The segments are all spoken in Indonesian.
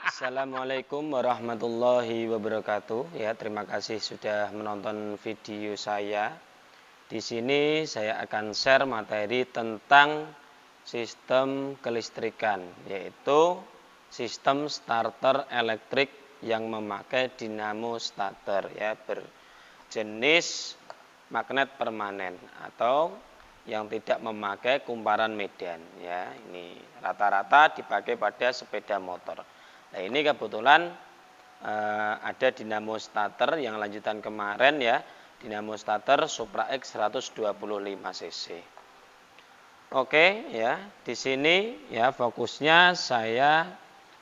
Assalamualaikum warahmatullahi wabarakatuh. Ya, terima kasih sudah menonton video saya. Di sini saya akan share materi tentang sistem kelistrikan, yaitu sistem starter elektrik yang memakai dinamo starter, ya, berjenis magnet permanen atau yang tidak memakai kumparan medan, ya. Ini rata-rata dipakai pada sepeda motor. Nah, ini kebetulan ada dinamo starter yang lanjutan kemarin, ya, dinamo starter Supra X 125 cc. Oke, ya, di sini ya fokusnya saya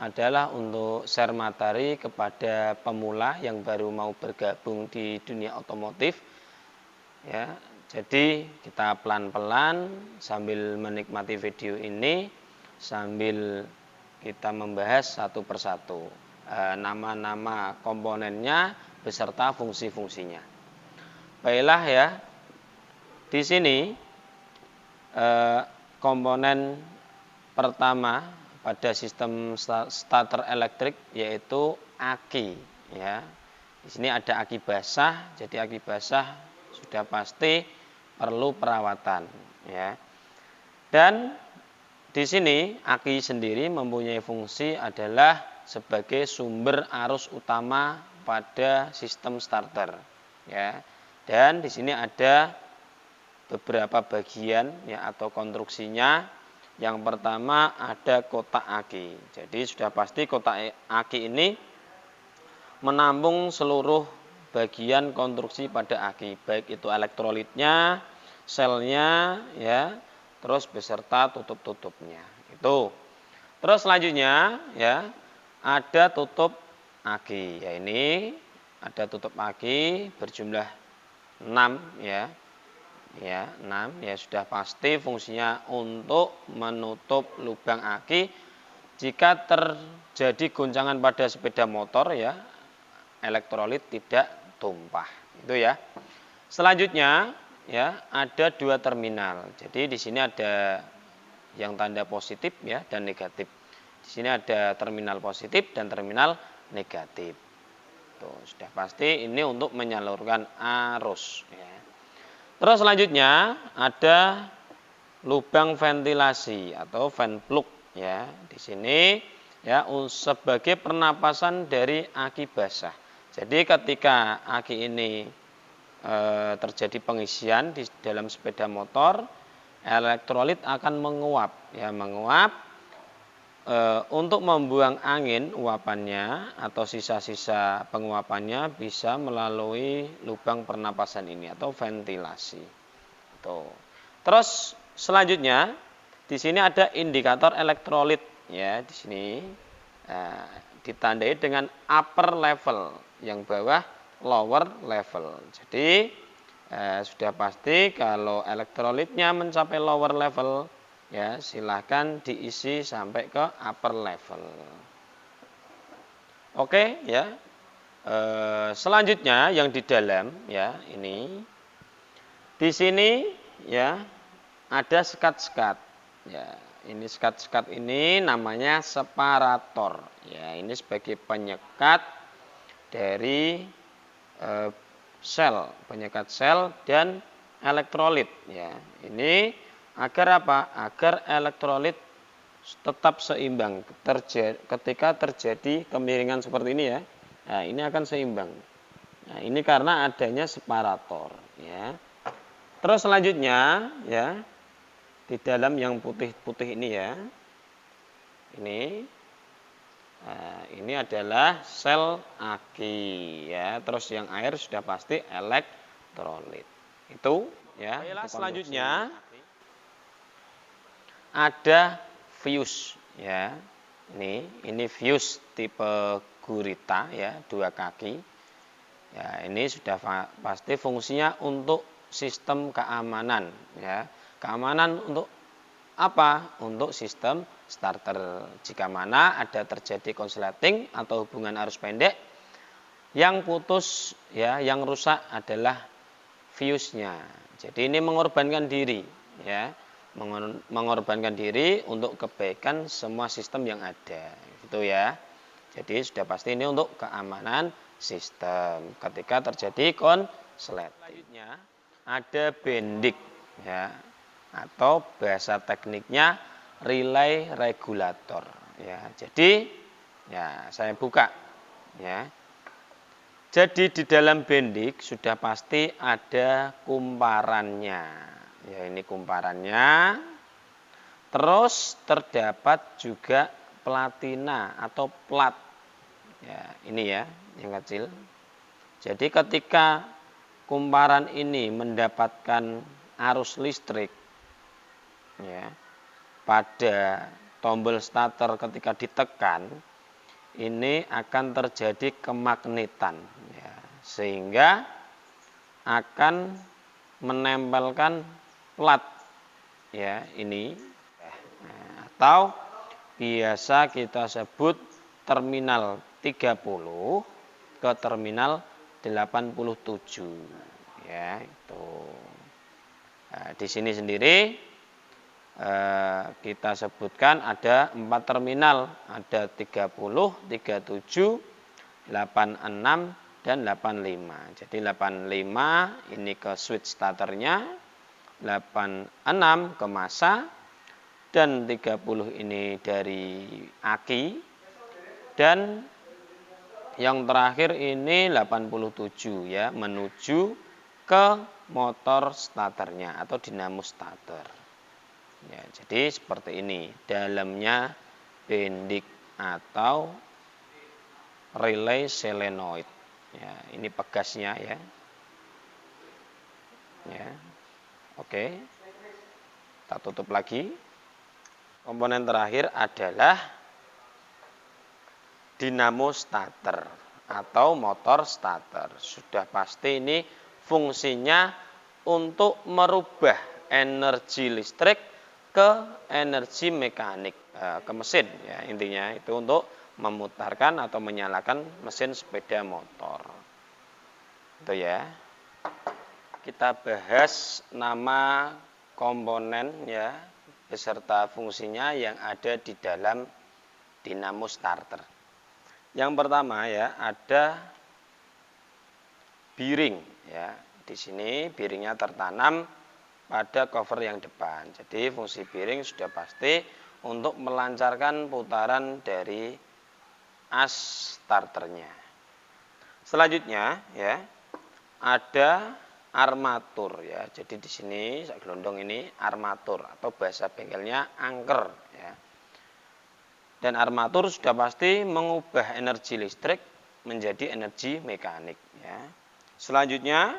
adalah untuk share materi kepada pemula yang baru mau bergabung di dunia otomotif. Ya, jadi kita pelan-pelan sambil menikmati video ini sambil kita membahas satu persatu nama-nama komponennya beserta fungsi-fungsinya. Baiklah, ya. Di sini komponen pertama pada sistem starter elektrik yaitu aki, ya. Di sini ada aki basah, jadi aki basah sudah pasti perlu perawatan, ya. Dan di sini aki sendiri mempunyai fungsi adalah sebagai sumber arus utama pada sistem starter, ya. Dan di sini ada beberapa bagian, ya, atau konstruksinya. Yang pertama ada kotak aki. Jadi sudah pasti kotak aki ini menampung seluruh bagian konstruksi pada aki, baik itu elektrolitnya, selnya, ya, terus beserta tutup-tutupnya. Itu. Terus selanjutnya, ya, ada tutup aki. Ya, ini ada tutup aki berjumlah 6, ya. Ya, 6, ya, sudah pasti fungsinya untuk menutup lubang aki jika terjadi goncangan pada sepeda motor, ya, elektrolit tidak tumpah. Itu, ya. Selanjutnya, ya, ada 2 terminal. Jadi di sini ada yang tanda positif, ya, dan negatif. Di sini ada terminal positif dan terminal negatif. Tuh, sudah pasti ini untuk menyalurkan arus, ya. Terus selanjutnya ada lubang ventilasi atau vent plug, ya. Di sini, ya, sebagai pernapasan dari aki basah. Jadi ketika aki ini terjadi pengisian di dalam sepeda motor, elektrolit akan menguap, ya, menguap untuk membuang angin uapannya atau sisa-sisa penguapannya bisa melalui lubang pernapasan ini atau ventilasi. Tuh. Terus selanjutnya di sini ada indikator elektrolit, ya, di sini ditandai dengan upper level, yang bawah lower level. Jadi sudah pasti kalau elektrolitnya mencapai lower level, ya, silahkan diisi sampai ke upper level. Oke, ya. Selanjutnya yang di dalam, ya, ini di sini, ya, ada sekat-sekat. Ya, ini sekat-sekat ini namanya separator. Ya, ini sebagai penyekat dari sel, penyekat sel dan elektrolit. Ya, ini agar apa? Agar elektrolit tetap seimbang ketika terjadi kemiringan seperti ini, ya. Nah, ini akan seimbang. Nah, ini karena adanya separator, ya. Terus selanjutnya, ya, di dalam yang putih-putih ini, ya. Ini adalah sel aki, ya. Terus yang air sudah pasti elektrolit. Itu, ya. Selanjutnya ada fuse, ya. Ini fuse tipe gurita, ya, 2 kaki. Ya, ini sudah pasti fungsinya untuk sistem keamanan, ya. Keamanan untuk apa? Untuk sistem starter. Jika mana ada terjadi konsleting atau hubungan arus pendek, yang putus, ya, yang rusak adalah fuse-nya. Jadi ini mengorbankan diri, ya. mengorbankan diri untuk kebaikan semua sistem yang ada, gitu ya. Jadi sudah pasti ini untuk keamanan sistem ketika terjadi konsleting. Selanjutnya ada bendik ya, atau bahasa tekniknya relay regulator ya. Jadi ya saya buka ya. Jadi di dalam bendik sudah pasti ada kumparannya. Ya, ini kumparannya. Terus terdapat juga platina atau plat. Ya, ini ya yang kecil. Jadi ketika kumparan ini mendapatkan arus listrik ya, pada tombol starter ketika ditekan, ini akan terjadi kemagnetan ya, sehingga akan menempelkan plat ya ini atau biasa kita sebut terminal 30 ke terminal 87 ya itu. Nah, di sini sendiri kita sebutkan ada 4 terminal, ada 30, 37, 86 dan 85. Jadi 85 ini ke switch starternya, 86 ke massa, dan 30 ini dari aki, dan yang terakhir ini 87 ya, menuju ke motor starternya atau dinamo starter. Ya, jadi seperti ini dalamnya bendik atau relay solenoid. Ya, ini pegasnya ya. Ya, oke. Kita tutup lagi. Komponen terakhir adalah dinamo starter atau motor starter. Sudah pasti ini fungsinya untuk merubah energi listrik ke energi mekanik, ke mesin ya, intinya itu untuk memutarkan atau menyalakan mesin sepeda motor. Itu ya. Kita bahas nama komponen ya beserta fungsinya yang ada di dalam dinamo starter. Yang pertama ya ada bearing ya. Di sini bearingnya tertanam pada cover yang depan. Jadi fungsi bearing sudah pasti untuk melancarkan putaran dari as starternya. Selanjutnya ya ada armatur ya. Jadi di sini gelondong ini armatur atau bahasa bengkelnya angker ya. Dan armatur sudah pasti mengubah energi listrik menjadi energi mekanik ya. Selanjutnya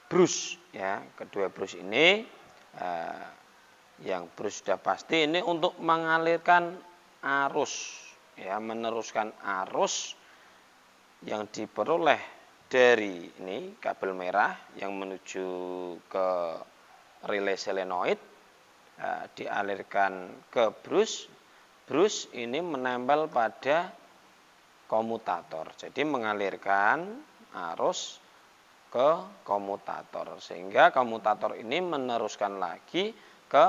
brus ya, kedua brus ini yang brus sudah pasti ini untuk mengalirkan arus ya, meneruskan arus yang diperoleh dari ini kabel merah yang menuju ke relay solenoid dialirkan ke brus. Brus ini menempel pada komutator. Jadi mengalirkan arus ke komutator sehingga komutator ini meneruskan lagi ke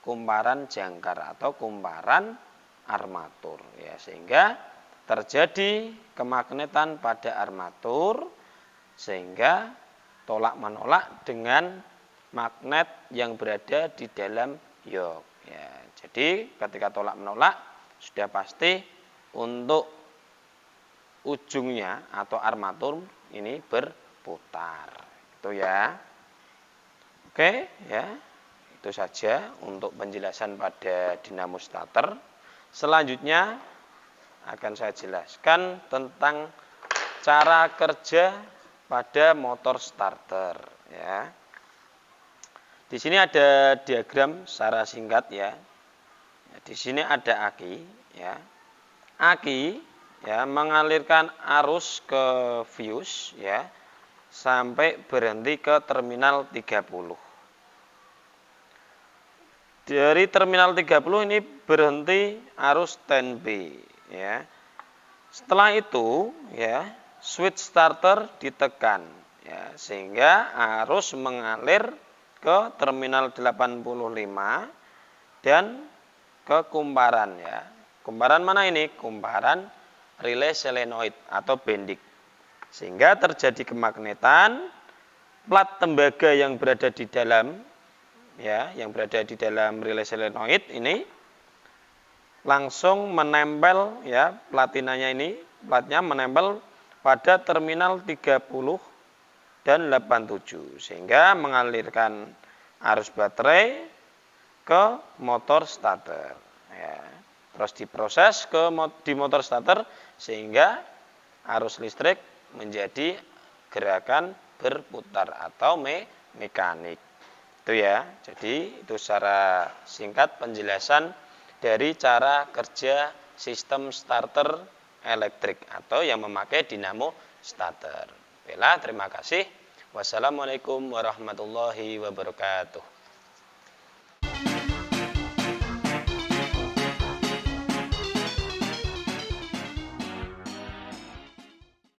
kumparan jangkar atau kumparan armatur ya, sehingga terjadi kemagnetan pada armatur sehingga tolak menolak dengan magnet yang berada di dalam yok ya. Jadi ketika tolak menolak sudah pasti untuk ujungnya atau armatur ini berputar. Itu ya. Oke ya. Itu saja untuk penjelasan pada dinamo starter. Selanjutnya akan saya jelaskan tentang cara kerja pada motor starter ya. Di sini ada diagram secara singkat ya. Di sini ada aki ya. Aki ya mengalirkan arus ke fuse ya sampai berhenti ke terminal 30. Dari terminal 30 ini berhenti arus 10B ya. Setelah itu ya switch starter ditekan ya sehingga arus mengalir ke terminal 85 dan ke kumparan ya. Kumparan mana ini? Kumparan relay solenoid atau bendik. Sehingga terjadi kemagnetan, plat tembaga yang berada di dalam ya, yang berada di dalam relay solenoid ini langsung menempel ya, platinanya ini, platnya menempel pada terminal 30 dan 87 sehingga mengalirkan arus baterai ke motor starter ya. Terus diproses di motor starter sehingga arus listrik menjadi gerakan berputar atau mekanik. Itu ya. Jadi itu secara singkat penjelasan dari cara kerja sistem starter elektrik atau yang memakai dinamo starter. Baiklah, terima kasih. Wassalamualaikum warahmatullahi wabarakatuh.